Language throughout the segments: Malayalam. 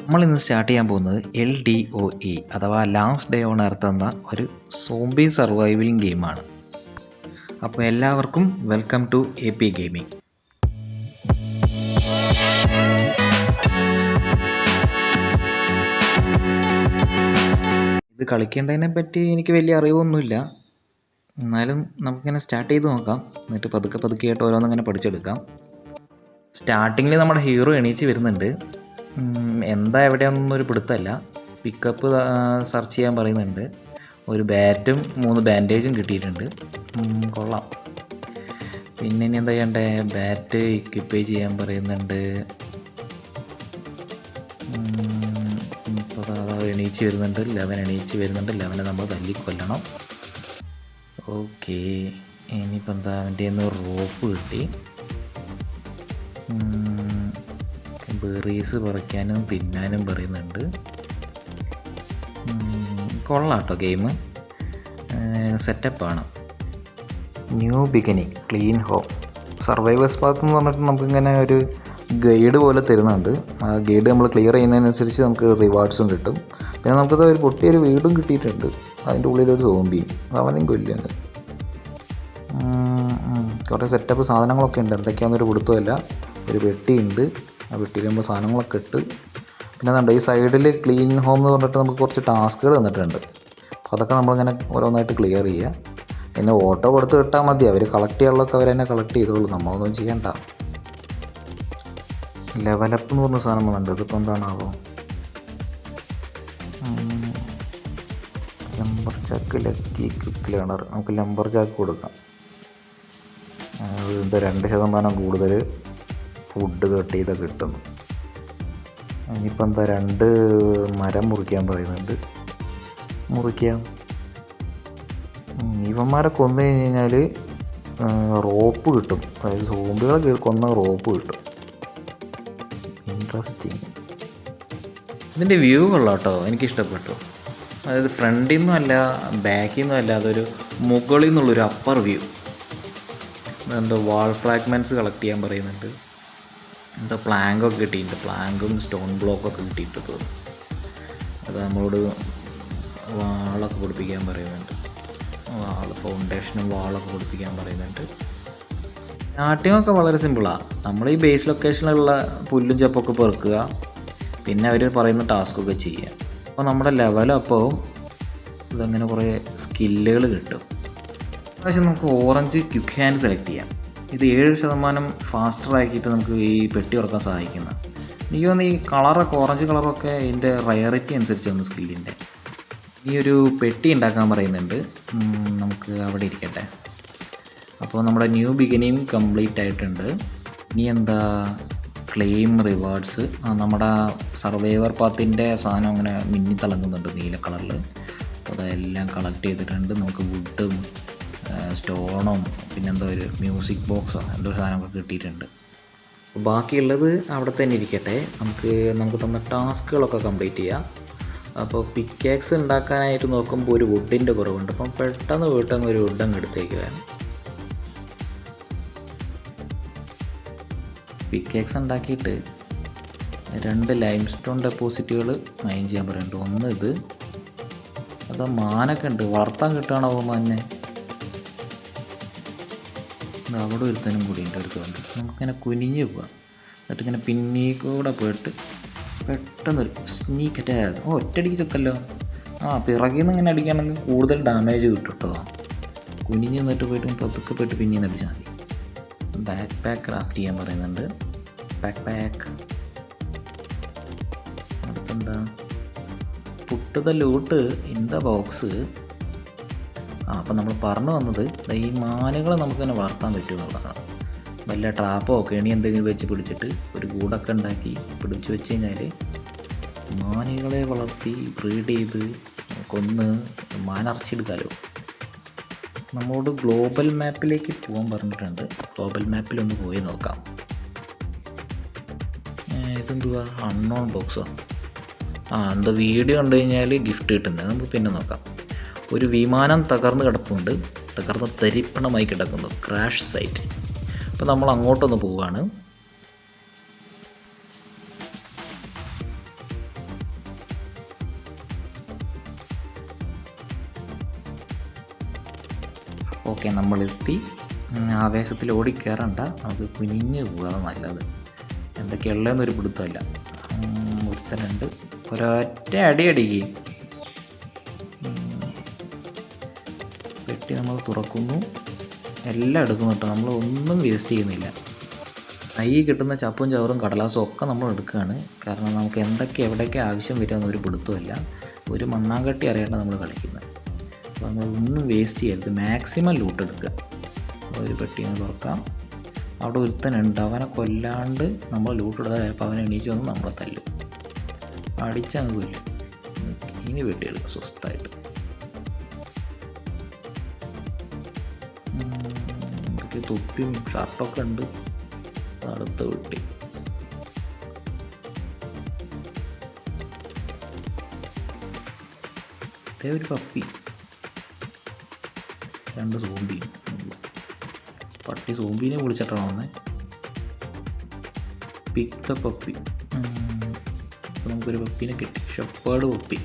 നമ്മളിന്ന് സ്റ്റാർട്ട് ചെയ്യാൻ പോകുന്നത് LDOE അഥവാ ലാസ്റ്റ് ഡേ ഓൺ എർത്ത് എന്ന ഒരു സോംബി സർവൈവലിംഗ് ഗെയിമാണ്. അപ്പോൾ എല്ലാവർക്കും വെൽക്കം ടു AP ഗെയിമിംഗ്. ഇത് കളിക്കേണ്ടതിനെ പറ്റി എനിക്ക് വലിയ അറിവൊന്നുമില്ല, എന്നാലും നമുക്കിങ്ങനെ സ്റ്റാർട്ട് ചെയ്ത് നോക്കാം. എന്നിട്ട് പതുക്കെ ആയിട്ട് ഓരോന്നിങ്ങനെ പഠിച്ചെടുക്കാം. സ്റ്റാർട്ടിങ്ങിൽ നമ്മുടെ ഹീറോ എണീച്ച് വരുന്നുണ്ട്. എന്താ എവിടെയാണെന്നൊരു പിടുത്തമല്ല. പിക്കപ്പ് സെർച്ച് ചെയ്യാൻ പറയുന്നുണ്ട്. ഒരു ബാറ്റും 3 ബാൻഡേജും കിട്ടിയിട്ടുണ്ട്. കൊള്ളാം. പിന്നെ ഇനി എന്താ ചെയ്യണ്ടേ? ബാറ്റ് ഇക്വിപ്പ് ചെയ്യാൻ പറയുന്നുണ്ട്. ഇപ്പോൾ എണീച്ച് വരുന്നുണ്ട്. 11 എണീച്ച് വരുന്നുണ്ട്. 11 നമ്മൾ തല്ലിക്കൊല്ലണം. ഓക്കെ, ഇനിയിപ്പോൾ എന്താ, അവൻ്റെ റോപ്പ് കിട്ടി. ബെറീസ് പറിക്കാനും തിന്നാനും പറയുന്നുണ്ട്. കൊള്ളാം കേട്ടോ, ഗെയിം സെറ്റപ്പാണ്. New beginning, clean home, survivors path എന്ന് പറഞ്ഞിട്ട് നമുക്കിങ്ങനെ ഒരു ഗൈഡ് പോലെ തരുന്നുണ്ട്. ആ ഗൈഡ് നമ്മൾ ക്ലിയർ ചെയ്യുന്നതിനനുസരിച്ച് നമുക്ക് റിവാർഡ്സും കിട്ടും. പിന്നെ നമുക്കത് ഒരു പൊട്ടിയൊരു വീടും കിട്ടിയിട്ടുണ്ട്. അതിൻ്റെ ഉള്ളിലൊരു സോംബിയും, അവനെയും കൊല്ലുന്നത്. കുറേ സെറ്റപ്പ് സാധനങ്ങളൊക്കെ ഉണ്ട്. എന്തൊക്കെയാണെന്നൊരു പിടുത്തമല്ല. ഒരു പെട്ടിയുണ്ട്. ആ പെട്ടിയിൽ നമ്മൾ സാധനങ്ങളൊക്കെ ഇട്ട്, പിന്നെ എന്താ ഈ സൈഡിൽ ക്ലീൻ ഹോം എന്ന് പറഞ്ഞിട്ട് നമുക്ക് കുറച്ച് ടാസ്കുകൾ തന്നിട്ടുണ്ട്. അപ്പോൾ അതൊക്കെ നമ്മളിങ്ങനെ ഓരോന്നായിട്ട് ക്ലിയർ ചെയ്യുക. പിന്നെ ഓട്ടോ കൊടുത്ത് കിട്ടാൽ മതി. അവർ കളക്ട് ചെയ്യാനുള്ളതൊക്കെ അവർ തന്നെ കളക്ട് ചെയ്തോളൂ, നമ്മളൊന്നും ചെയ്യണ്ട. ലെവലപ്പ് എന്ന് പറഞ്ഞ സാധനം വന്നിട്ടുണ്ട്. ഇതിപ്പോൾ എന്താണാവോ? ലംബർ ചാക്ക്, ലക്കി ക്വിക്ക് ലേണർ. നമുക്ക് ലംബർ ചാക്ക് കൊടുക്കാം. ഇത് 2% കൂടുതൽ ഫുഡ് കട്ട് ചെയ്തൊക്കെ കിട്ടുന്നു. ഇനിയിപ്പോൾ എന്താ, 2 മരം മുറിക്കാൻ പറയുന്നുണ്ട്. മുറിക്കാം. ഇവന്മാരെ കൊന്നു കഴിഞ്ഞാൽ റോപ്പ് കിട്ടും. അതായത് സോംബികളെ കൊന്ന റോപ്പ് കിട്ടും. ഇൻട്രസ്റ്റിങ്. ഇതിൻ്റെ വ്യൂ കൊള്ളാം കേട്ടോ, എനിക്കിഷ്ടപ്പെട്ടു. അതായത് ഫ്രണ്ടിൽ നിന്നും അല്ല ബാക്കിൽ നിന്നും അല്ല, അതൊരു മുകളിൽ നിന്നുള്ളൊരു അപ്പർ വ്യൂ. എന്തോ വാൾ ഫ്രാഗ്മെൻറ്റ്സ് കളക്ട് ചെയ്യാൻ പറയുന്നുണ്ട്. എന്തോ പ്ലാങ്കൊക്കെ കിട്ടിയിട്ടുണ്ട്. പ്ലാങ്കും സ്റ്റോൺ ബ്ലോക്കൊക്കെ കിട്ടിയിട്ട് തോന്നുന്നു. അത് നമ്മളോട് വാളൊക്കെ പൊടിപ്പിക്കാൻ പറയുന്നുണ്ട്. ഫൗണ്ടേഷനും വാളൊക്കെ പൊടിപ്പിക്കാൻ പറയുന്നുണ്ട്. സ്റ്റാർട്ടിങ്ങൊക്കെ വളരെ സിമ്പിളാണ്. നമ്മൾ ഈ ബേസ് ലൊക്കേഷനിലുള്ള പുല്ലും ചപ്പൊക്കെ പെറുക്കുക, പിന്നെ അവർ പറയുന്ന ടാസ്കൊക്കെ ചെയ്യുക. അപ്പോൾ നമ്മുടെ ലെവലപ്പോൾ ഇതങ്ങനെ കുറേ സ്കില്ലുകൾ കിട്ടും. പക്ഷേ നമുക്ക് ഓറഞ്ച് ക്വിക്ക് ഹാൻഡ് സെലക്ട് ചെയ്യാം. ഇത് 7% ഫാസ്റ്റർ ആക്കിയിട്ട് നമുക്ക് ഈ പെട്ടി തുറക്കാൻ സഹായിക്കുന്ന. എനിക്ക് തോന്നുന്നു ഈ കളറൊക്കെ, ഓറഞ്ച് കളറൊക്കെ ഇതിൻ്റെ റയറിറ്റി അനുസരിച്ചാണ് സ്കില്ലിൻ്റെ. ഈ ഒരു പെട്ടി ഉണ്ടാക്കാൻ പറയുന്നുണ്ട്. നമുക്ക് അവിടെ ഇരിക്കട്ടെ. അപ്പോൾ നമ്മുടെ ന്യൂ ബിഗിനിങ് കംപ്ലീറ്റ് ആയിട്ടുണ്ട്. ഇനി എന്താ, ക്ലെയിം റിവാർഡ്സ്. നമ്മുടെ സർവൈവർ പാത്തിൻ്റെ സാധനം അങ്ങനെ മിന്നിത്തിളങ്ങുന്നുണ്ട് നീല കളറിൽ. അപ്പോൾ അതെല്ലാം കളക്ട് ചെയ്തിട്ടുണ്ട്. നമുക്ക് വുഡും സ്റ്റോണും പിന്നെന്തോ ഒരു മ്യൂസിക് ബോക്സോ എന്തോ സാധനമൊക്കെ കിട്ടിയിട്ടുണ്ട്. ബാക്കിയുള്ളത് അവിടെ തന്നെ ഇരിക്കട്ടെ. നമുക്ക് തന്ന ടാസ്കുകളൊക്കെ കംപ്ലീറ്റ് ചെയ്യാം. അപ്പോൾ പിക്കാക്സ് ഉണ്ടാക്കാനായിട്ട് നോക്കുമ്പോൾ ഒരു വുഡിൻ്റെ കുറവുണ്ട്. അപ്പം പെട്ടെന്ന് വീട്ടങ്ങ് ഒരു വുഡങ്ങ് എടുത്തേക്ക് വേണം. പിക്കാക്സ് ഉണ്ടാക്കിയിട്ട് 2 ലൈം സ്റ്റോൺ ഡെപ്പോസിറ്റുകൾ മൈൻ ചെയ്യാൻ പറയുന്നുണ്ട്. ഒന്ന് ഇത്, അതാ മാനൊക്കെ ഉണ്ട്. വളർത്താൻ കിട്ടുകയാണോ മാനെ? അവിടെ ഒരുത്തനും കൂടി ഉണ്ട്. ഒരു സൗണ്ട്. നമുക്കിങ്ങനെ കുനിഞ്ഞ് പോകാം. എന്നിട്ടിങ്ങനെ പിന്നീക്കൂടെ പോയിട്ട് പെട്ടെന്നൊരു സ്നീക്ക് അറ്റാക്ക്. ഒറ്റയടിക്ക് ചെക്കല്ലോ. പിറകിൽ നിന്ന് ഇങ്ങനെ അടിക്കുകയാണെങ്കിൽ കൂടുതൽ ഡാമേജ് കിട്ടും കേട്ടോ. കുനിഞ്ഞ് നിന്നിട്ട് പോയിട്ട് പതുക്കെ പോയിട്ട് പിന്നെയും അടിച്ചാൽ മതി. ബാക്ക് പാക്ക് ക്രാഫ്റ്റ് ചെയ്യാൻ പറയുന്നുണ്ട്. പാക്ക് അടുത്തെന്താ, put the loot in the box. അപ്പോൾ നമ്മൾ പറഞ്ഞു വന്നത് ഈ മാനുകളെ നമുക്കിങ്ങനെ വളർത്താൻ പറ്റുമെന്നുള്ളതാണ്. വല്ല ട്രാപ്പോ കെണി എന്തെങ്കിലും വെച്ച് പിടിച്ചിട്ട് ഒരു കൂടൊക്കെ ഉണ്ടാക്കി പിടിച്ച് വെച്ച് കഴിഞ്ഞാൽ മാനുകളെ വളർത്തി ബ്രീഡ് ചെയ്ത് കൊന്ന് മാനറച്ചെടുക്കാമല്ലോ. നമ്മളോട് ഗ്ലോബൽ മാപ്പിലേക്ക് പോകാൻ പറഞ്ഞിട്ടുണ്ട്. ഗ്ലോബൽ മാപ്പിലൊന്ന് പോയി നോക്കാം. ഇതെന്തുവാ, അൺനോൺ ബോക്സോ? എന്താ വീഡിയോ കണ്ടു കഴിഞ്ഞാൽ ഗിഫ്റ്റ് കിട്ടുന്നത്. നമുക്ക് പിന്നെ നോക്കാം. ഒരു വിമാനം തകർന്ന് കിടപ്പുണ്ട്. തകർന്ന് തരിപ്പണമായി കിടക്കുന്നു. Crash site. അപ്പോൾ നമ്മൾ അങ്ങോട്ടൊന്ന് പോവുകയാണ്. ഓക്കെ, നമ്മളെത്തി. ആവേശത്തിൽ ഓടിക്കയറണ്ട, നമുക്ക് കുനിഞ്ഞ് പോകാതെ നല്ലത്. എന്തൊക്കെയുള്ളതെന്നൊരു പിടുത്തമില്ല. ഒരുത്തനുണ്ട്, ഒരൊറ്റ അടി അടിക്കുകയും. പെട്ടി നമ്മൾ തുറക്കുന്നു, എല്ലാം എടുക്കുന്നു കേട്ടോ. നമ്മൾ ഒന്നും വേസ്റ്റ് ചെയ്യുന്നില്ല. കൈ കിട്ടുന്ന ചപ്പും ചവറും കടലാസും ഒക്കെ നമ്മൾ എടുക്കുകയാണ്. കാരണം നമുക്ക് എന്തൊക്കെ എവിടെയൊക്കെ ആവശ്യം വരുമെന്നൊരു പിടുത്തമില്ല. ഒരു മണ്ണാങ്കട്ടി അറിയേണ്ട നമ്മൾ കളിക്കുന്നത്. അപ്പോൾ നമ്മളൊന്നും വേസ്റ്റ് ചെയ്യരുത്, മാക്സിമം ലൂട്ട് എടുക്കുക. ഒരു പെട്ടി ഒന്ന് തുറക്കാം. അവിടെ ഒരുത്തനുണ്ട്, അവനെ കൊല്ലാണ്ട് നമ്മൾ ലൂട്ട് എടുത്താൽ ചിലപ്പോൾ അവനെ എണീച്ച് വന്ന് നമ്മളെ തല്ലും, അടിച്ചങ്ങ് കൊല്ലും. ഇനി വെട്ടിയെടുക്കുക സ്വസ്ഥമായിട്ട്. എന്തൊക്കെ തൊപ്പിയും ഷർട്ടൊക്കെ ഉണ്ട്. അടുത്ത വെട്ടി. ഒരു പപ്പി, 2 സോംബി. പട്ടി സോംബീനെ വിളിച്ചിട്ടാണ് വന്നത്. Pick the puppy. അപ്പോൾ നമുക്കൊരു പപ്പീനെ കിട്ടി, ഷെപ്പേർഡ് പപ്പി.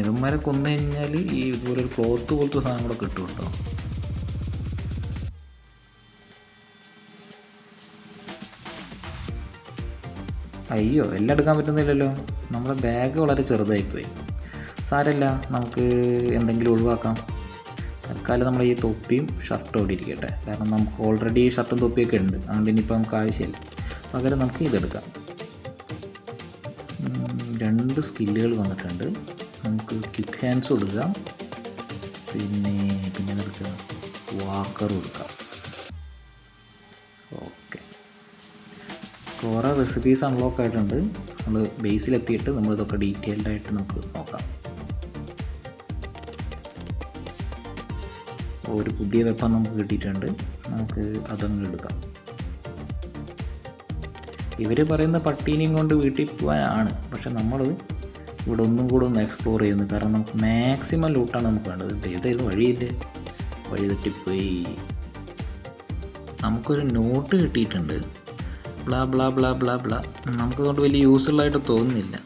ഇവന്മാരെ കൊന്നു കഴിഞ്ഞാൽ ഈ ഇതുപോലെ ഒരു ക്ലോത്ത് പോലത്തെ സാധനം കൂടെ കിട്ടും കേട്ടോ. അയ്യോ, എല്ലാം എടുക്കാൻ പറ്റുന്നില്ലല്ലോ. നമ്മുടെ ബാഗ് വളരെ ചെറുതായിപ്പോയി. സാരമില്ല, നമുക്ക് എന്തെങ്കിലും ഒഴിവാക്കാം. തൽക്കാലം നമ്മൾ ഈ തൊപ്പിയും ഷർട്ടും ഇവിടെ ഇരിക്കട്ടെ. കാരണം നമുക്ക് ഓൾറെഡി ഷർട്ടും തൊപ്പിയൊക്കെ ഉണ്ട്, അതുകൊണ്ട് ഇനിയിപ്പോൾ നമുക്ക് ആവശ്യമില്ല. പകരം നമുക്ക് ഇതെടുക്കാം. 2 സ്കില്ലുകൾ വന്നിട്ടുണ്ട്. നമുക്ക് ക്വിക്ക് ഹാൻഡ്സ് കൊടുക്കാം, പിന്നെ എടുക്കുക, വാക്കറും എടുക്കാം. ഓക്കെ, കുറേ റെസിപ്പീസ് അൺലോക്ക് ആയിട്ടുണ്ട്. നമ്മൾ ബേസിലെത്തിയിട്ട് നമ്മളിതൊക്കെ ഡീറ്റെയിൽഡായിട്ട് നമുക്ക് നോക്കാം. ഒരു പുതിയ വെപ്പൺ നമുക്ക് കിട്ടിയിട്ടുണ്ട്, നമുക്ക് അതങ്ങ് എടുക്കാം. ഇവർ പറയുന്ന പട്ടീനെയും കൊണ്ട് വീട്ടിൽ പോകാനാണ്, പക്ഷെ നമ്മൾ ഇവിടെ ഒന്നും കൂടെ ഒന്ന് എക്സ്പ്ലോർ ചെയ്യുന്നു. കാരണം നമുക്ക് മാക്സിമം ലൂട്ടാണ് നമുക്ക് വേണ്ടത്. ഏതായാലും വഴിയില്ലേ, വഴി തെറ്റിപ്പോയി. നമുക്കൊരു നോട്ട് കിട്ടിയിട്ടുണ്ട്, blah blah blah blah blah. നമുക്കതുകൊണ്ട് വലിയ യൂസ്ഫുള്ളായിട്ട് തോന്നുന്നില്ല.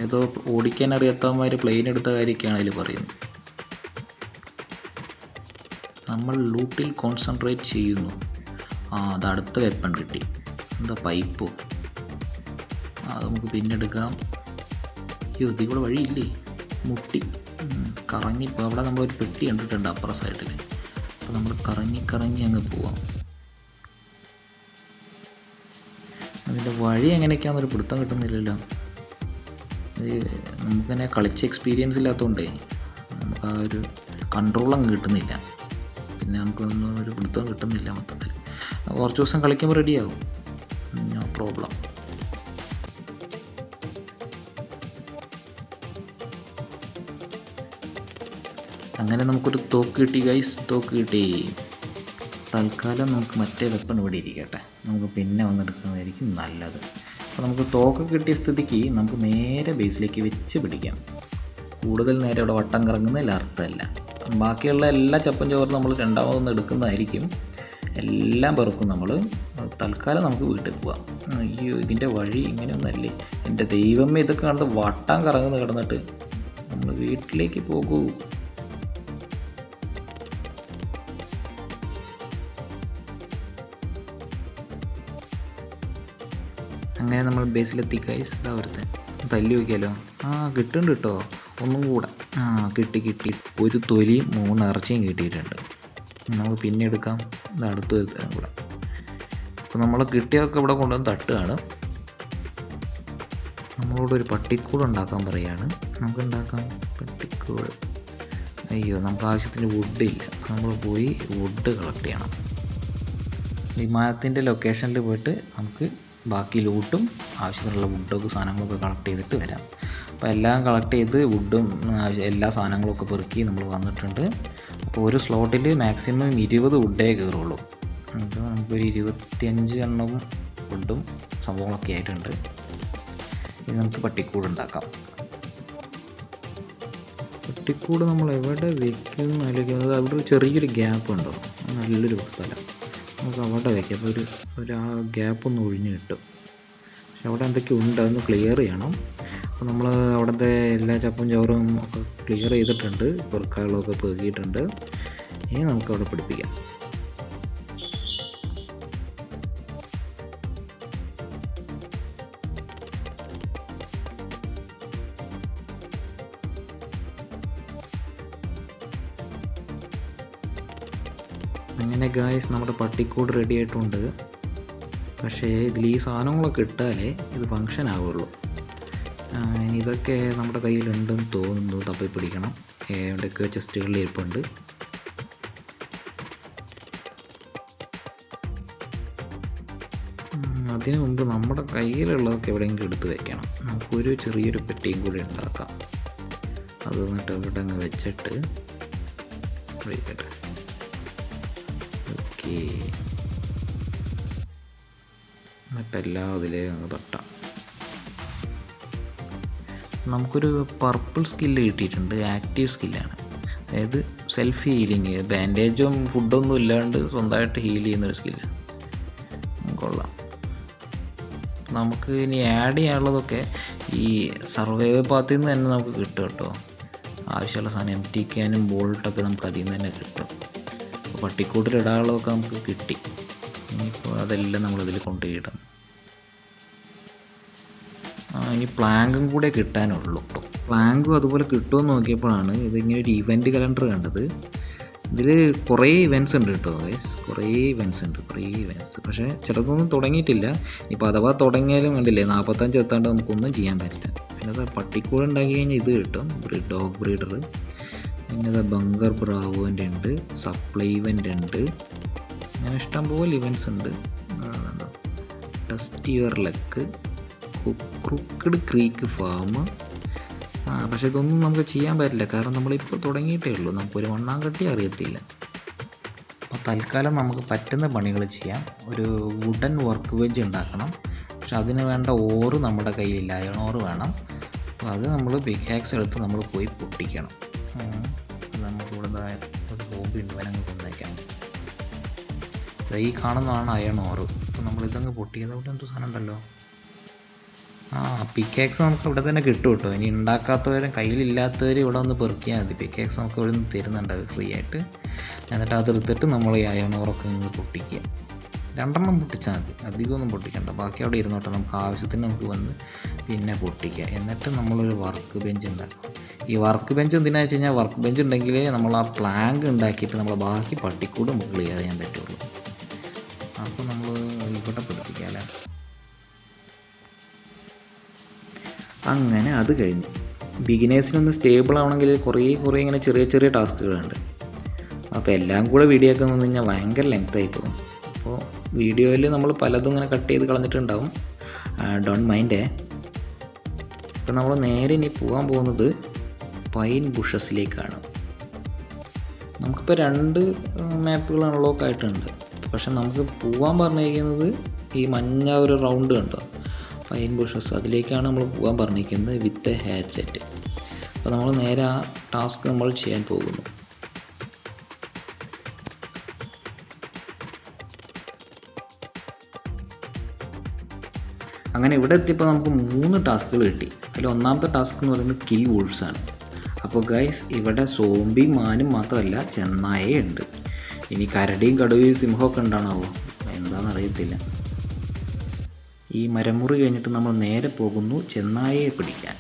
ഏതോ ഓടിക്കാൻ അറിയാത്തവന്മാർ പ്ലെയിൻ എടുത്ത കാര്യമൊക്കെയാണ് അതിൽ പറയുന്നത്. നമ്മൾ ലൂട്ടിൽ കോൺസെൻട്രേറ്റ് ചെയ്യുന്നു. അത് അടുത്ത വെപ്പൺ കിട്ടി. എന്താ പൈപ്പോ? അത് നമുക്ക് പിന്നെടുക്കാം. ഇതിൽ കൂടെ വഴിയില്ലേ, മുട്ടി കറങ്ങി. ഇപ്പോൾ അവിടെ നമ്മളൊരു പെട്ടി കണ്ടിട്ടുണ്ട് അപ്പുറ സൈഡിൽ. അപ്പോൾ നമ്മൾ കറങ്ങി അങ്ങ് പോവാം. അതിൻ്റെ വഴി എങ്ങനെയൊക്കെയാണെന്നൊരു പിടുത്തം കിട്ടുന്നില്ലല്ലോ. നമുക്കങ്ങനെ കളിച്ച് എക്സ്പീരിയൻസ് ഇല്ലാത്തതുകൊണ്ടേ നമുക്ക് ആ ഒരു കൺട്രോൾ അങ്ങ് കിട്ടുന്നില്ല. പിന്നെ നമുക്കൊന്നും ഒരു പിടുത്തം കിട്ടുന്നില്ല മൊത്തത്തിൽ. കുറച്ച് ദിവസം കളിക്കുമ്പോൾ റെഡിയാകും, നോ പ്രോബ്ലം. അങ്ങനെ നമുക്കൊരു തോക്ക് കിട്ടി ഗൈസ്, തോക്ക് കിട്ടി. തൽക്കാലം നമുക്ക് മറ്റേ വെപ്പൺ ഇവിടെ ഇരിക്കട്ടെ, നമുക്ക് പിന്നെ വന്നെടുക്കുന്നതായിരിക്കും നല്ലത്. അപ്പോൾ നമുക്ക് തോക്ക് കിട്ടിയ സ്ഥിതിക്ക് നമുക്ക് നേരെ ബേസിലേക്ക് വെച്ച് പിടിക്കാം. കൂടുതൽ നേരം ഇവിടെ വട്ടം കറങ്ങുന്നതിൽ അർത്ഥമല്ല. ബാക്കിയുള്ള എല്ലാ ചപ്പും ചോറും നമ്മൾ രണ്ടാമതൊന്നും എടുക്കുന്നതായിരിക്കും. എല്ലാം പെറുക്കും നമ്മൾ. തൽക്കാലം നമുക്ക് വീട്ടിൽ പോവാം. അയ്യോ, ഇതിൻ്റെ വഴി ഇങ്ങനെയൊന്നല്ലേ എൻ്റെ ദൈവമേ. ഇതൊക്കെ കണ്ട് വട്ടം കറങ്ങുന്ന കിടന്നിട്ട് നമ്മൾ വീട്ടിലേക്ക് പോകൂ. അങ്ങനെ നമ്മൾ ബേസിലെത്തി ഗൈസ്. ഇതാ ഒരുത്തൻ തല്ലി വയ്ക്കാമല്ലോ. കിട്ടുന്നുണ്ട് കേട്ടോ, ഒന്നും കൂടെ. കിട്ടി. ഒരു തൊലിയും 3 ഇറച്ചിയും കിട്ടിയിട്ടുണ്ട്. നമുക്ക് പിന്നെ എടുക്കാം. ഇത് അടുത്ത് വരുത്താൻ കൂടെ. അപ്പോൾ നമ്മൾ കിട്ടിയൊക്കെ ഇവിടെ കൊണ്ടുവന്ന് തട്ടുകയാണ്. നമ്മളോട് ഒരു പട്ടിക്കൂട് ഉണ്ടാക്കാൻ പറയുകയാണ്. നമുക്ക് ഉണ്ടാക്കാം പട്ടിക്കൂട്. അയ്യോ, നമുക്ക് ആവശ്യത്തിന് വുഡില്ല. നമ്മൾ പോയി വുഡ് കളക്ട് ചെയ്യണം. വിമാനത്തിൻ്റെ ലൊക്കേഷനിൽ പോയിട്ട് നമുക്ക് ബാക്കി ലൂട്ടും ആവശ്യത്തിനുള്ള വുഡൊക്കെ സാധനങ്ങളൊക്കെ കളക്ട് ചെയ്തിട്ട് വരാം. അപ്പോൾ എല്ലാം കളക്ട് ചെയ്ത് വുഡും എല്ലാ സാധനങ്ങളൊക്കെ പെറുക്കി നമ്മൾ വന്നിട്ടുണ്ട്. അപ്പോൾ ഒരു സ്ലോട്ടിൽ മാക്സിമം 20 വുഡേ കയറുള്ളൂ. അപ്പോൾ നമുക്കൊരു 25 എണ്ണവും വുഡും സംഭവങ്ങളൊക്കെ ആയിട്ടുണ്ട്. ഇനി നമുക്ക് പട്ടിക്കൂട് ഉണ്ടാക്കാം. പട്ടിക്കൂട് നമ്മൾ എവിടെ വയ്ക്കും ആലോചിക്കുന്നത്. അവിടെ ഒരു ചെറിയൊരു ഗ്യാപ്പ് ഉണ്ടോ, നല്ലൊരു സ്ഥലം. നമുക്ക് അവിടെ വയ്ക്കാം. അപ്പോൾ ഒരു ആ ഗ്യാപ്പൊന്ന് ഒഴിഞ്ഞ് കിട്ടും. പക്ഷെ അവിടെ എന്തൊക്കെയോ ഉണ്ട്, അതൊന്ന് ക്ലിയർ ചെയ്യണം. അപ്പോൾ നമ്മൾ അവിടുത്തെ എല്ലാ ചപ്പും ചോറും ഒക്കെ ക്ലിയർ ചെയ്തിട്ടുണ്ട്, പെറുക്കാളൊക്കെ പെറുക്കിയിട്ടുണ്ട്. ഇനി നമുക്ക് അവിടെ പിടിപ്പിക്കാം. അങ്ങനെ ഗായ്സ് നമ്മുടെ പട്ടിക്കൂട് റെഡി ആയിട്ടുണ്ട്. പക്ഷേ ഇതിൽ ഈ സാധനങ്ങളൊക്കെ ഇട്ടാലേ ഇത് ഫങ്ഷൻ ആവുള്ളൂ. ഇതൊക്കെ നമ്മുടെ കയ്യിലുണ്ടെന്ന് തോന്നുന്നു. തപ്പി പിടിക്കണം. എവിടെയൊക്കെ ചെസ്റ്റുകളിൽ ഇരിപ്പുണ്ട്. അതിനു മുമ്പ് നമ്മുടെ കയ്യിലുള്ളതൊക്കെ എവിടെയെങ്കിലും എടുത്ത് വെക്കണം. നമുക്കൊരു ചെറിയൊരു പെട്ടിയും കൂടി ഉണ്ടാക്കാം. അത് എന്നിട്ട് ഇവിടെ അങ്ങ് വെച്ചിട്ട് വയ്ക്കട്ടെ. ഓക്കെ, എന്നിട്ടെല്ലാം അതിലേക്ക് അങ്ങ് തട്ടാം. നമുക്കൊരു പർപ്പിൾ സ്കില്ല് കിട്ടിയിട്ടുണ്ട്. ആക്റ്റീവ് സ്കില്ലാണ്. അതായത് സെൽഫ് ഹീലിങ്, ബാൻഡേജും ഫുഡൊന്നും ഇല്ലാണ്ട് സ്വന്തമായിട്ട് ഹീൽ ചെയ്യുന്നൊരു സ്കില്ല്. കൊള്ളാം. നമുക്ക് ഇനി ആഡ് ചെയ്യാനുള്ളതൊക്കെ ഈ സർവൈവൽ പാത്തിൽ നിന്ന് തന്നെ നമുക്ക് കിട്ടും കേട്ടോ. ആവശ്യമുള്ള സാധനം എംറ്റി ക്യാനും ബോൾട്ടൊക്കെ നമുക്ക് അതിൽ നിന്ന് തന്നെ കിട്ടും. അപ്പോൾ പട്ടിക്കൂട്ടിലിടാനുള്ളതൊക്കെ നമുക്ക് കിട്ടി. ഇനിയിപ്പോൾ അതെല്ലാം നമ്മളതിൽ കൊണ്ടുപോയിടാം. ഇനി പ്ലാങ്കും കൂടെ കിട്ടാനുള്ളൂ. പ്ലാങ്കും അതുപോലെ കിട്ടുമെന്ന് നോക്കിയപ്പോഴാണ് ഇതിങ്ങനെ ഒരു ഇവൻറ്റ് കലണ്ടർ കണ്ടത്. ഇതിൽ കുറേ ഇവൻറ്റ്സ് ഉണ്ട് കേട്ടോ ഗൈസ്. കുറേ ഇവൻറ്റ്സ് ഉണ്ട്. പക്ഷേ ചിലതൊന്നും തുടങ്ങിയിട്ടില്ല. ഇപ്പോൾ അഥവാ തുടങ്ങിയാലും കണ്ടില്ലേ 45 എത്താണ്ട് നമുക്കൊന്നും ചെയ്യാൻ പറ്റില്ല. പിന്നെ അത് പട്ടിക്കൂട് ഉണ്ടാക്കി കഴിഞ്ഞാൽ ഇത് കിട്ടും, ഡോഗ് ബ്രീഡർ. പിന്നെ അത് ബങ്കർ ബ്രാവോൻ്റെ ഉണ്ട്, സപ്ലൈ ഇവൻ്റ് ഉണ്ട്. അങ്ങനെ ഇഷ്ടംപോലെ ഇവൻറ്റ്സ് ഉണ്ട്. Test your luck, crooked creek farm. പക്ഷേ ഇതൊന്നും നമുക്ക് ചെയ്യാൻ പറ്റില്ല, കാരണം നമ്മളിപ്പോൾ തുടങ്ങിയിട്ടേ ഉള്ളൂ. നമുക്കൊരു മണ്ണാങ്കട്ടി അറിയത്തില്ല. അപ്പോൾ തൽക്കാലം നമുക്ക് പറ്റുന്ന പണികൾ ചെയ്യാം. ഒരു വുഡൻ വർക്ക് ബെഞ്ച് ഉണ്ടാക്കണം. പക്ഷെ അതിന് വേണ്ട ഓറ് നമ്മുടെ കയ്യിലില്ല, അയൺ ഓറ് വേണം. അപ്പോൾ അത് നമ്മൾ ബിഗ് ഹാക്സ് എടുത്ത് നമ്മൾ പോയി പൊട്ടിക്കണം. നമുക്കിവിടെ ഒരു ഹോബി ഉണ്ട്, വനങ്ങൾ കൊണ്ടേക്കാൻ. ഈ കാണുന്നതാണ് അയൺ ഓറ്. അപ്പോൾ നമ്മളിതങ്ങ് പൊട്ടിയത്. അവിടെ എന്തോ സാധനം ഉണ്ടല്ലോ. പിക്കാക്സ് നമുക്ക് ഇവിടെ തന്നെ കിട്ടും കേട്ടോ. ഇനി ഉണ്ടാക്കാത്തവരും കയ്യിലില്ലാത്തവർ ഇവിടെ ഒന്ന് പെറുക്കിയാൽ മതി. പിക്കാക്സ് നമുക്ക് ഇവിടെ നിന്ന് തരുന്നുണ്ട് ഫ്രീ ആയിട്ട്. എന്നിട്ട് അതെടുത്തിട്ട് നമ്മൾ ഈ അയണോറൊക്കെ നിന്ന് പൊട്ടിക്കുക. 2 പൊട്ടിച്ചാൽ മതി, അധികമൊന്നും പൊട്ടിക്കണ്ട. ബാക്കി അവിടെ ഇരുന്നോട്ടെ. നമുക്ക് ആവശ്യത്തിന് നമുക്ക് വന്ന് പിന്നെ പൊട്ടിക്കുക. എന്നിട്ട് നമ്മളൊരു വർക്ക് ബെഞ്ച് ഉണ്ടാക്കണം. ഈ വർക്ക് ബെഞ്ച് എന്തിനാണെന്ന് വെച്ച് കഴിഞ്ഞാൽ, വർക്ക് ബെഞ്ച് ഉണ്ടെങ്കിലേ നമ്മൾ ആ പ്ലാങ്ക് ഉണ്ടാക്കിയിട്ട് നമ്മൾ ബാക്കി പട്ടിക്കൂട് നമുക്ക് ക്ലിയർ ചെയ്യാൻ പറ്റുള്ളൂ. അപ്പോൾ നമ്മൾ ഇവിടെ പിടിപ്പിക്കാം അല്ലേ. അങ്ങനെ അത് കഴിഞ്ഞ് ബിഗിനേഴ്സിനൊന്ന് സ്റ്റേബിൾ ആവണമെങ്കിൽ കുറേ ഇങ്ങനെ ചെറിയ ടാസ്കുകളുണ്ട്. അപ്പോൾ എല്ലാം കൂടെ വീഡിയോ ഒക്കെ നിന്ന് കഴിഞ്ഞാൽ ഭയങ്കര ലെങ്തായി പോകും. അപ്പോൾ വീഡിയോയിൽ നമ്മൾ പലതും ഇങ്ങനെ കട്ട് ചെയ്ത് കളഞ്ഞിട്ടുണ്ടാവും. ഡോണ്ട് മൈൻഡേ. ഇപ്പം നമ്മൾ നേരെ ഇനി പോകാൻ പോകുന്നത് പൈൻ ബുഷസിലേക്കാണ്. നമുക്കിപ്പോൾ 2 മാപ്പുകൾ അൺലോക്ക് ആയിട്ടുണ്ട്. പക്ഷെ നമുക്ക് പോകാൻ പറഞ്ഞിരിക്കുന്നത് ഈ മഞ്ഞ ഒരു റൗണ്ട് കണ്ടോ, പൈൻ ബുഷസ്, അതിലേക്കാണ് നമ്മൾ പോകാൻ പറഞ്ഞിരിക്കുന്നത് വിത്ത് എ ഹാച്ചറ്റ്. അപ്പോൾ നമ്മൾ നേരെ ആ ടാസ്ക് നമ്മൾ ചെയ്യാൻ പോകുന്നു. അങ്ങനെ ഇവിടെ എത്തിയപ്പോൾ നമുക്ക് 3 ടാസ്കുകൾ കിട്ടി. അതിൽ ഒന്നാമത്തെ ടാസ്ക് എന്ന് പറയുന്നത് കിൽ വൂൾഫ്സ് ആണ്. അപ്പോൾ ഗൈസ് ഇവിടെ സോംബി മാനും മാത്രമല്ല ചെന്നായേ ഉണ്ട്. ഇനി കരടിയും കടുവയും സിംഹമൊക്കെ ഉണ്ടാണാവോ, എന്താണെന്നറിയത്തില്ല. ഈ മരമുറി കഴിഞ്ഞിട്ട് നമ്മൾ നേരെ പോകുന്നു ചെന്നായയെ പിടിക്കാൻ.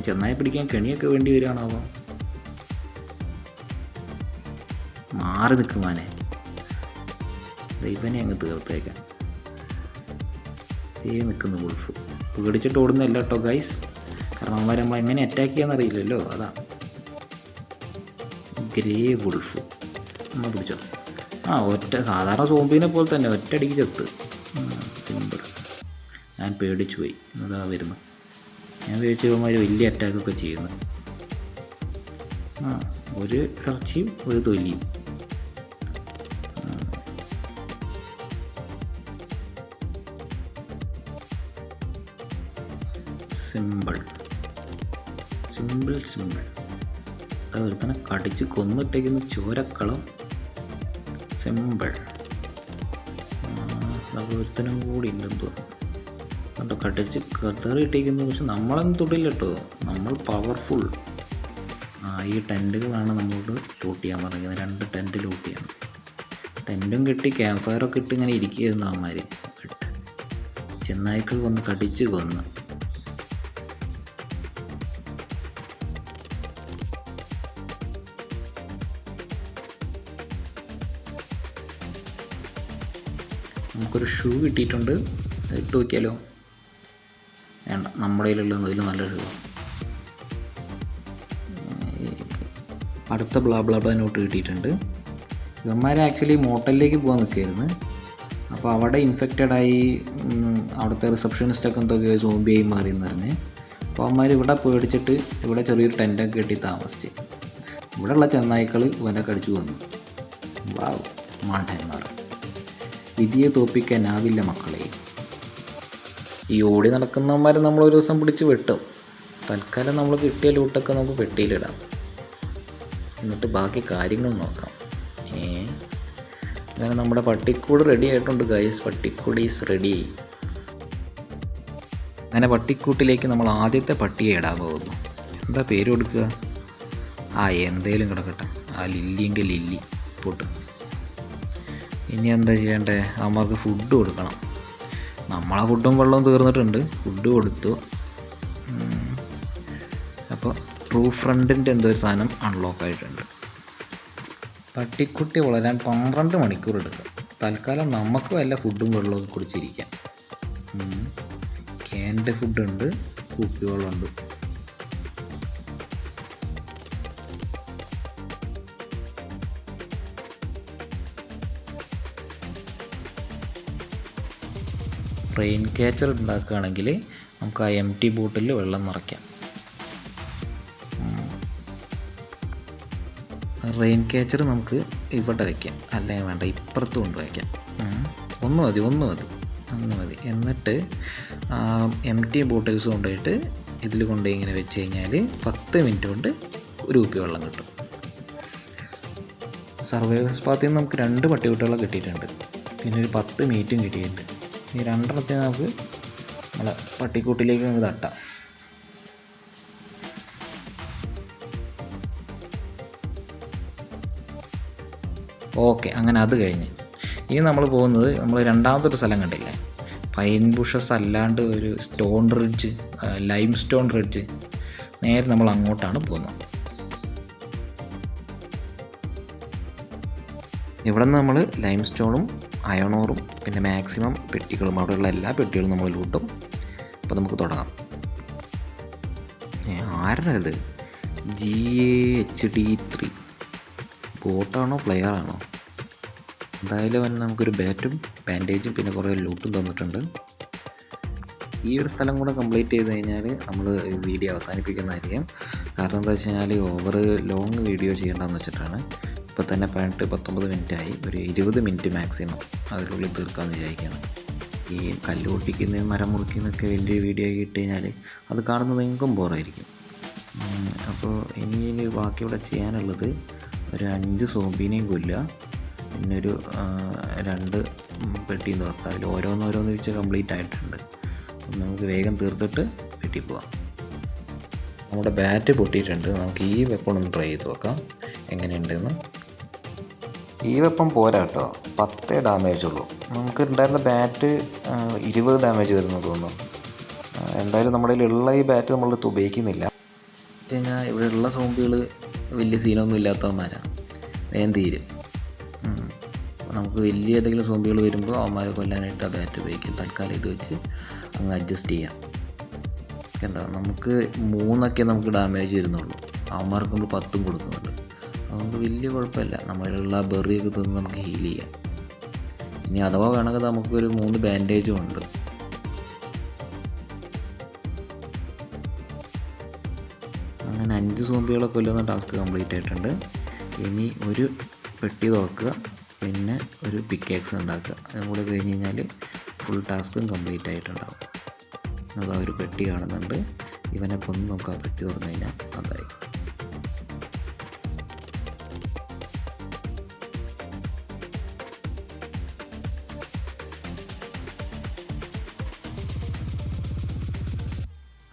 ചെന്നായെ പിടിക്കാൻ കെണിയൊക്കെ വേണ്ടി വരികയാണാവോ. മാറി നിൽക്കുവാനെ, ദൈവനെ അങ്ങ് തീർത്തേക്കാൻ. നിൽക്കുന്നു വുൾഫ്. പേടിച്ചിട്ട് ഓടുന്നല്ല കേട്ടോ ഗൈസ്, കാരണം അവന്മാർ നമ്മൾ എങ്ങനെ അറ്റാക്ക് ചെയ്യാന്നറിയില്ലല്ലോ. അതാ ഗ്രേ വുൾഫ്. നമ്മൾ പിടിച്ചോ. ഒറ്റ സാധാരണ സോംബീനെ പോലെ തന്നെ ഒറ്റയടിക്ക് ചത്ത്. സിമ്പിൾ. ഞാൻ പേടിച്ചു പോയി. അതാ വരുന്നു. ഞാൻ പേടിച്ചവന്മാർ വലിയ അറ്റാക്കൊക്കെ ചെയ്യുന്നു. ഒരു ഇറച്ചിയും ഒരു തൊലിയും. സിമ്പിൾ. ഒരുത്തനെ കടിച്ച് കൊന്നിട്ടേക്കുന്ന ചോരക്കളം. സിമ്പിൾ. ഒരുത്തനും കൂടി ഉണ്ടെന്ന് തോന്നുന്നു. കേട്ടോ, കടിച്ച് കതറി ഇട്ടിരിക്കുന്നു. പക്ഷെ നമ്മളൊന്നും തൊട്ടില്ല കേട്ടോ, നമ്മൾ പവർഫുൾ. ഈ ടെൻറ്റുകളാണ് നമ്മളോട് ലൂട്ട് ചെയ്യാൻ പറയുന്നത്. 2 ടെൻറ്റ് ലൂട്ട് ചെയ്യണം. ടെൻറ്റും കിട്ടി, ക്യാമ്പ് ഫയറൊക്കെ ഇട്ട് ഇങ്ങനെ ഇരിക്കുകയായിരുന്നു അവന്മാർ. ചെന്നായ്ക്കൾ വന്ന് കടിച്ച് കൊന്നു. നമുക്കൊരു ഷൂ കിട്ടിയിട്ടുണ്ട്, ഇട്ട് നോക്കിയാലോ? വേണ്ട, നമ്മുടെ കയ്യിലുള്ള ഇതിൽ നല്ല ഷൂ. അടുത്ത ബ്ലാ ബ്ലാ ബ്ലാ നോട്ട് കിട്ടിയിട്ടുണ്ട്. ഇവന്മാർ ആക്ച്വലി മോട്ടലിലേക്ക് പോകാൻ നിൽക്കുകയായിരുന്നു. അപ്പോൾ അവിടെ ഇൻഫെക്റ്റഡായി അവിടുത്തെ റിസപ്ഷനിസ്റ്റൊക്കെ എന്തൊക്കെയോ സോംബിയായി മാറിയെന്ന് പറഞ്ഞ്. അപ്പോൾ അവന്മാർ ഇവിടെ പേടിച്ചിട്ട് ഇവിടെ ചെറിയൊരു ടെൻറ്റൊക്കെ കെട്ടി താമസിച്ച്. ഇവിടെയുള്ള ചെന്നായ്ക്കൾ ഇവനെ കടിച്ചു വന്നു. വാവ്, മാണ്ടന്മാർ. വിധിയെ തോൽപ്പിക്കാനാവില്ല മക്കളെ. ഈ ഓടി നടക്കുന്നവന്മാർ നമ്മളൊരു ദിവസം പിടിച്ച് വെട്ടും. തൽക്കാലം നമ്മൾ കിട്ടിയ ലൂട്ടൊക്കെ നമുക്ക് പെട്ടിയിലിടാം, എന്നിട്ട് ബാക്കി കാര്യങ്ങൾ നോക്കാം. അങ്ങനെ നമ്മുടെ പട്ടിക്കൂട് റെഡി ആയിട്ടുണ്ട് ഗൈസ്. പട്ടിക്കൂട് ഈസ് റെഡി. അങ്ങനെ പട്ടിക്കൂട്ടിലേക്ക് നമ്മൾ ആദ്യത്തെ പട്ടിയെ ഇടാൻ പോകുന്നു. എന്താ പേര് കൊടുക്കുക? എന്തേലും കിടക്കട്ടെ. ലില്ലിയെങ്കിൽ ലില്ലി പോട്ട്. ഇനി എന്താ ചെയ്യേണ്ടത്? അവന്മാർക്ക് ഫുഡ് കൊടുക്കണം. നമ്മളെ ഫുഡും വെള്ളവും തീർന്നിട്ടുണ്ട്, ഫുഡ് കൊടുത്തു. അപ്പോൾ ട്രൂ ഫ്രണ്ടിൻ്റെ എന്തോ ഒരു സാധനം അൺലോക്ക് ആയിട്ടുണ്ട്. പട്ടിക്കുട്ടി വളരാൻ 12 മണിക്കൂർ എടുക്കും. തൽക്കാലം നമുക്ക് വല്ല ഫുഡും വെള്ളമൊക്കെ കുടിച്ചിരിക്കാം. ക്യാൻഡ് ഫുഡുണ്ട്, കുപ്പിവെള്ളമുണ്ട്. റെയിൻ ക്യാച്ചർ ഉണ്ടാക്കുകയാണെങ്കിൽ നമുക്ക് ആ എംറ്റി ബോട്ടിൽ വെള്ളം നിറയ്ക്കാം. റെയിൻ ക്യാച്ചർ നമുക്ക് ഇവിടെ വയ്ക്കാം, അല്ലെങ്കിൽ വേണ്ട ഇപ്പുറത്ത് കൊണ്ട് വയ്ക്കാം. ഒന്ന് മതി. എന്നിട്ട് എംറ്റി ബോട്ടിൽസ് കൊണ്ടുപോയിട്ട് ഇതിൽ കൊണ്ടുപോയി ഇങ്ങനെ വെച്ച് കഴിഞ്ഞാൽ 10 മിനിറ്റ് കൊണ്ട് ഒരു കുപ്പി വെള്ളം കിട്ടും. സർവൈവൽ പാത്തിൽ നിന്ന് നമുക്ക് 2 പട്ടിക്കുട്ടികളെ കിട്ടിയിട്ടുണ്ട്, പിന്നെ ഒരു 10 മീറ്റും കിട്ടിയിട്ടുണ്ട്. ഈ 2 നമുക്ക് നമ്മളെ പട്ടിക്കൂട്ടിലേക്ക് നമുക്ക് തട്ടാം. ഓക്കെ, അങ്ങനെ അത് കഴിഞ്ഞ് ഇനി നമ്മൾ പോകുന്നത്, നമ്മൾ രണ്ടാമതൊരു സ്ഥലം കണ്ടില്ലേ, പൈൻ ബുഷസ് അല്ലാണ്ട് ഒരു stone ridge, lime stone ridge. നേരെ നമ്മൾ അങ്ങോട്ടാണ് പോകുന്നത്. ഇവിടെ നിന്ന് നമ്മൾ ലൈം സ്റ്റോണും അയണോറും പിന്നെ മാക്സിമം പെട്ടികളും അവിടെയുള്ള എല്ലാ പെട്ടികളും നമ്മൾ ലൂട്ടും. അപ്പോൾ നമുക്ക് തുടങ്ങാം. ആരുടെ ഇത്? GAHD3 ബോട്ടാണോ പ്ലെയറാണോ? എന്തായാലും തന്നെ നമുക്കൊരു ബാറ്റും ബാൻഡേജും പിന്നെ കുറേ ലൂട്ടും തന്നിട്ടുണ്ട്. ഈ ഒരു സ്ഥലം കൂടെ കംപ്ലീറ്റ് ചെയ്ത് കഴിഞ്ഞാൽ നമ്മൾ വീഡിയോ അവസാനിപ്പിക്കുന്നതായിരിക്കും. കാരണം എന്താ വെച്ച് കഴിഞ്ഞാൽ ഓവർ ലോങ് വീഡിയോ ചെയ്യേണ്ടതെന്ന് വെച്ചിട്ടാണ്. ഇപ്പോൾ തന്നെ 19 മിനിറ്റായി. ഒരു 20 മിനിറ്റ് മാക്സിമം അതിനുള്ളിൽ തീർക്കാമെന്ന് വിചാരിക്കുകയാണ്. ഈ കല്ല് പൊട്ടിക്കുന്നതും മരം മുറിക്കുന്നതൊക്കെ വലിയ വീഡിയോ ആയി ഇട്ട് കഴിഞ്ഞാൽ അത് കാണുന്നത് നിങ്ങൾക്കും ബോറായിരിക്കും. അപ്പോൾ ഇനി ബാക്കിയുള്ള ചെയ്യാനുള്ളത് ഒരു 5 സോംബീനെയും കൊല്ലുക, പിന്നെ ഒരു 2 പെട്ടിയും തുറക്കുക. അതിൽ ഓരോന്നോരോന്ന് വെച്ച് കംപ്ലീറ്റ് ആയിട്ടുണ്ട്. അപ്പം നമുക്ക് വേഗം തീർത്തിട്ട് വീട്ടിൽ പോവാം. നമ്മുടെ ബാറ്റ് പൊട്ടിയിട്ടുണ്ട്. നമുക്ക് ഈ വെപ്പൺ ഒന്ന് ട്രൈ ചെയ്ത് നോക്കാം എങ്ങനെയുണ്ടെന്ന്. ഈ വെപ്പൺ പോരാ കേട്ടോ, 10 ഡാമേജ് ഉള്ളൂ. നമുക്ക് ഉണ്ടായിരുന്ന ബാറ്റ് 20 ഡാമേജ് വരുന്നു തോന്നുന്നു. എന്തായാലും നമ്മുടെ കയ്യിലുള്ള ഈ ബാറ്റ് നമ്മളിത് ഉപയോഗിക്കുന്നില്ല. വെച്ച് കഴിഞ്ഞാൽ ഇവിടെയുള്ള സോംബികൾ വലിയ സീനൊന്നും ഇല്ലാത്തവന്മാരാണ്, വേഗം തീരും. നമുക്ക് വലിയ ഏതെങ്കിലും സോംബികൾ വരുമ്പോൾ അവന്മാരെ കൊല്ലാനായിട്ട് ആ ബാറ്റ് ഉപയോഗിക്കും. തൽക്കാലം ഇത് വെച്ച് അങ്ങ് അഡ്ജസ്റ്റ് ചെയ്യാം. കണ്ടോ, നമുക്ക് 3 നമുക്ക് ഡാമേജ് വരുന്നുള്ളൂ. അവന്മാർക്ക് നമ്മൾ 10 കൊടുക്കുന്നുണ്ട്. അതുകൊണ്ട് വലിയ കുഴപ്പമില്ല. നമ്മളുള്ള ബെറിയൊക്കെ തിന്ന് നമുക്ക് ഹീൽ ചെയ്യാം. ഇനി അഥവാ വേണമെങ്കിൽ നമുക്കൊരു 3 ബാൻഡേജും ഉണ്ട്. അങ്ങനെ 5 സോംബികളെ കൊല്ലുന്ന ടാസ്ക് കംപ്ലീറ്റ് ആയിട്ടുണ്ട്. ഇനി ഒരു പെട്ടി തുറക്കുക, പിന്നെ ഒരു പിക്കാക്സ് ഉണ്ടാക്കുക. അതും കൂടെ കഴിഞ്ഞ് കഴിഞ്ഞാൽ ഫുൾ ടാസ്കും കംപ്ലീറ്റ് ആയിട്ടുണ്ടാവും. അതാ ഒരു പെട്ടി കാണുന്നുണ്ട്. ഇവനെ കൊന്ന് നമുക്ക് ആ പെട്ടി തുറന്നു കഴിഞ്ഞാൽ അതായി.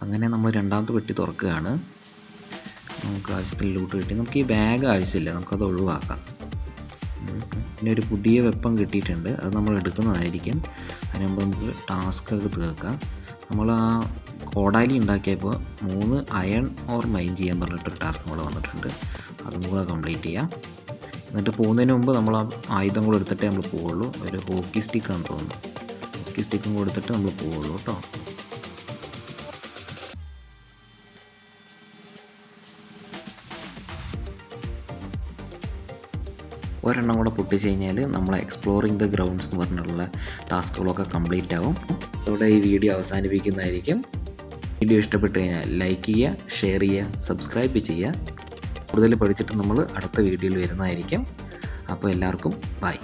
അങ്ങനെ നമ്മൾ രണ്ടാമത്തെ പെട്ടി തുറക്കുകയാണ്. നമുക്ക് ആവശ്യത്തിന് ലൂട്ട് കിട്ടി. നമുക്ക് ഈ ബാഗ് ആവശ്യമില്ല, നമുക്കത് ഒഴിവാക്കാം. പിന്നെ ഒരു പുതിയ വെപ്പൺ കിട്ടിയിട്ടുണ്ട്, അത് നമ്മൾ എടുക്കുന്നതായിരിക്കും. അതിന് മുമ്പ് നമുക്ക് ടാസ്കൊക്കെ തീർക്കാം. നമ്മൾ ആ കോടാലി ഉണ്ടാക്കിയപ്പോൾ 3 അയൺ ഓർ മൈൻ ചെയ്യാൻ പറഞ്ഞിട്ടൊരു ടാസ്ക് കൂടെ വന്നിട്ടുണ്ട്, അതും കൂടെ കംപ്ലീറ്റ് ചെയ്യാം. എന്നിട്ട് പോകുന്നതിന് മുമ്പ് നമ്മൾ ആ ആയുധം കൂടെ എടുത്തിട്ടേ നമ്മൾ പോവുള്ളൂ. ഒരു ഹോക്കി സ്റ്റിക്കാണെന്ന് തോന്നുന്നു, ഹോക്കി സ്റ്റിക്കും കൂടെ എടുത്തിട്ട് നമ്മൾ പോവുള്ളൂ കേട്ടോ. ഒരെണ്ണം കൂടെ പൊട്ടിച്ച് കഴിഞ്ഞാൽ നമ്മൾ എക്സ്പ്ലോറിങ് ദ ഗ്രൗണ്ട്സ് എന്ന് പറഞ്ഞിട്ടുള്ള ടാസ്കുകളൊക്കെ കംപ്ലീറ്റ് ആവും. അതോടെ ഈ വീഡിയോ അവസാനിപ്പിക്കുന്നതായിരിക്കും. വീഡിയോ ഇഷ്ടപ്പെട്ട് കഴിഞ്ഞാൽ ലൈക്ക് ചെയ്യുക, ഷെയർ ചെയ്യുക, സബ്സ്ക്രൈബ് ചെയ്യുക. കൂടുതൽ പഠിച്ചിട്ട് നമ്മൾ അടുത്ത വീഡിയോയിൽ വരുന്നതായിരിക്കും. അപ്പോൾ എല്ലാവർക്കും ബൈ.